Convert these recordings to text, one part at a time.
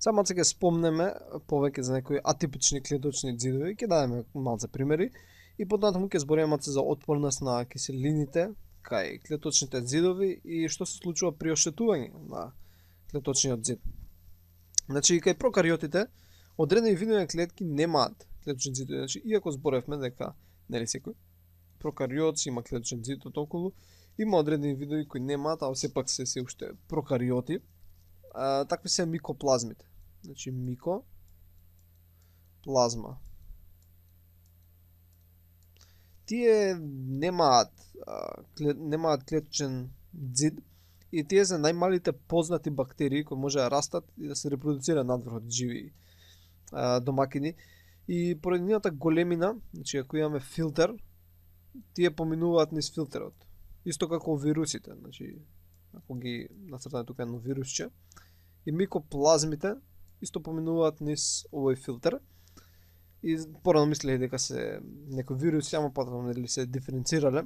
Само ќе спомнеме повеќе за некои атипични клеточни ѕидови, ќе дадеме малце примери и потнатаму ќе збориме малце за отпорност на киселините кај клеточните ѕидови и што се случува при оштетување на клеточниот ѕид. Значи и кај прокариотите одредени видови клетки немаат клеточни ѕидови. Значи иако зборевме дека нели секој прокариот има клеточен ѕид околу, има одредени видови кои немаат, а сепак се уште прокариоти. Такви се микоплазмите. Значи микоплазма. Тие немаат клеточен ѕид и тие се најмалите познати бактерии кои може да растат и да се репродуцираат надвор од живи домакини. И поради нивната големина, значи ако имаме филтер, тие поминуваат низ филтерот. Исто како вирусите, значи ако ги нацртаме тука едно вирусче, и микоплазмите исто поминуваат низ овој филтер. И порано мислеја дека се некои вируси, ама потом нели се диференцирале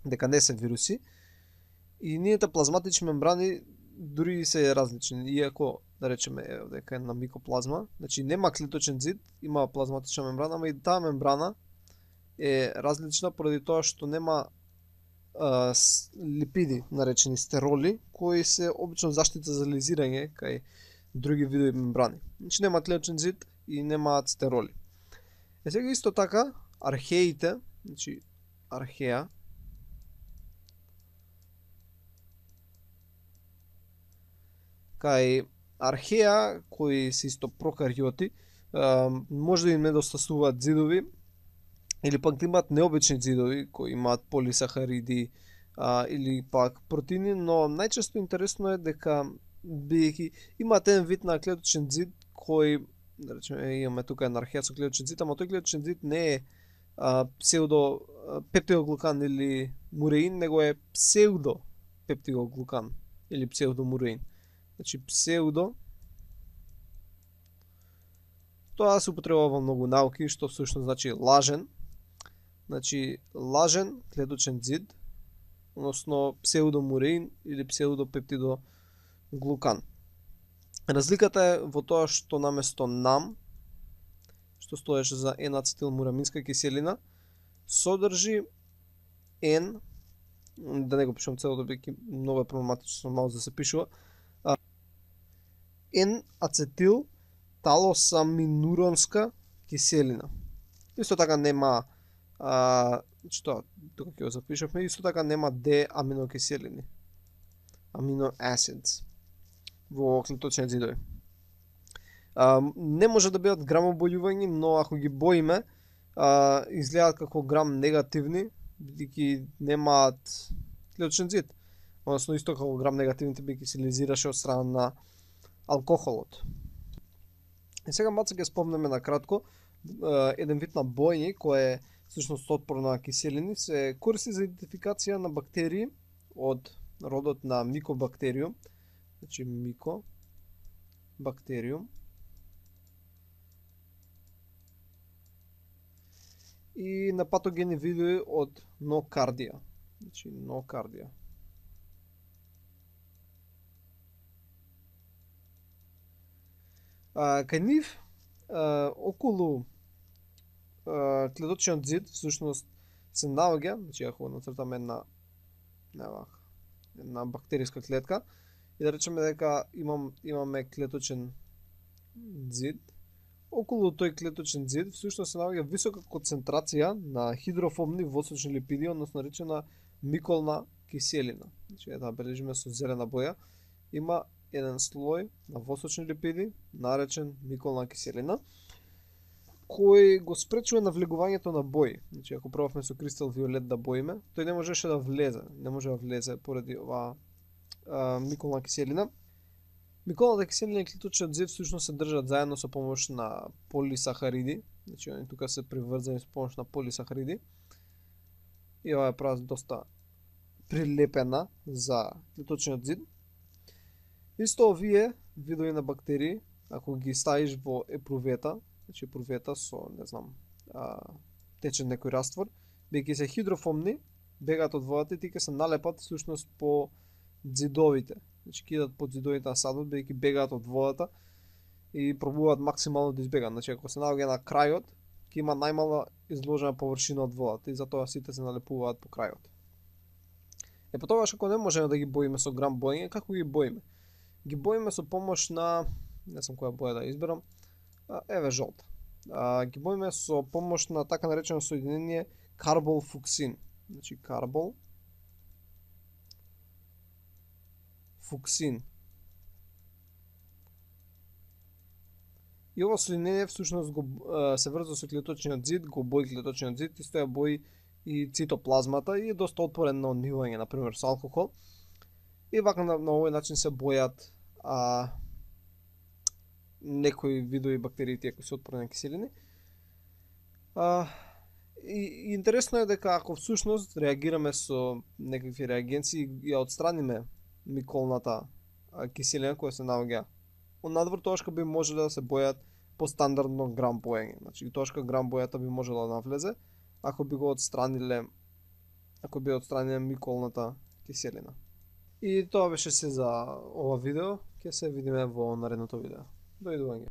дека не се вируси. И нијите плазматични мембрани дури се различни, иако да речеме дека е на микоплазма, значи нема клеточен ѕид, има плазматична мембрана, ама и таа мембрана е различна поради тоа што нема липиди, наречени стероли, кои се обично заштита за лизирање кај други видови мембрани. Значи нема клеточен ЗИД и немаат стероли. Сега исто така археите, значи археа, кај археа кои се исто прокариоти, може да им недостасуваат ѕидови или пак да имаат необични ѕидови кои имаат полисахариди или пак протеини, но најчесто интересно е дека бидејќи имаат еден вид на клеточен ѕид кој, да речеме, имаме тука една археа со клеточен ЗИД, ама тој клеточен ЗИД не е псевдо пептидоглукан или муреин, него е псевдо пептидоглукан или псевдомуреин. Значи псевдо, тоа се употребува во многу науки, што всушност значи лажен. Значи лажен клеточен ЗИД, односно псевдомуреин или псевдопептидоглукан. Разликата е во тоа што наместо нам, што стоеше за N-ацетилмураминска киселина, содржи N, да не го пишам целото, бидејќи многу е проблематично мало да се пишува, N-ацетил талосаминуронска киселина. Исто така нема тука ќе го запишавме, исто така нема D-аминокиселини, amino acids во клеточни ѕидови. Не може да бидат грамобојувањи, но ако ги боиме, изгледаат како грам негативни, бидејќи немаат клеточен ЗИД. Односно исто како грам негативните бидејќи се лизираше од страна на алкохолот. И сега малце ќе спомнеме на кратко еден вид на боење кој е всушност отпорно на киселини, се користи за идентификација на бактерии од родот на микобактериум, значи микобактериум, и на патогени видови од нокардија, значи нокардија. Кај нив, околу клеточниот ЗИД всушност се наоѓа, значи ако нацртаме една бактериска клетка и да речеме дека имаме клеточен ЗИД, околу тој клеточен ЗИД всушност се наоѓа висока концентрација на хидрофобни восочни липиди, односно наречена миколна киселина. Значи да бележиме со зелена боја, има еден слој на восочни липиди, наречен миколна киселина, кој го спречува навлегувањето на бои. Значи ако пробавме со кристал виолет да боиме, тој не можеше да влезе, поради оваа миколна киселина. Миколната киселина и клеточниот ЗИД всушност се држат заедно со помош на полисахариди, значи они тука се приврзани со помош на полисахариди. И ова е прават доста прилепена за клеточниот ЗИД. Исто овие видови на бактерии, ако ги ставиш во епрувета, значи епрувета со, не знам, течен некој раствор, бидејќи се хидрофобни, бегаат од водата и тие ќе се налепат всушност по ѕидовите. Значи кидат под ѕидовите на садот, бидејќи бегаат од водата и пробуваат максимално да избегаат. Значи ако се наоѓа на крајот, ќе има најмала изложена површина од водата и затоа сите се налепуваат по крајот. По тогаш ако не можеме да ги боиме со грам боење, како ги боиме? Ги боиме со помош на, не знам која боја да изберам, еве жолта. Ги боиме со помош на така наречено соединение карбол-фуксин. Значи карбол фуксин. И ова соединение всушност се врза со клеточниот зид, го бои клеточниот зид, исто ја бои и цитоплазмата и е доста отпорен на одмивање, например со алкохол. И вака на овој начин се бојат некои видови бактерии тие кои се отпорни на киселини. И интересно е дека ако всушност реагираме со некакви реагенции и ја отстраниме миколната киселина која се наоѓа надвор, тогаш би можеле да се бојат по стандардно грам боење. Значи тогаш грам бојата би можела да навлезе ако би отстраниле миколната киселина. И тоа беше се за ова видео. Ќе се видиме во наредното видео. Дојдување.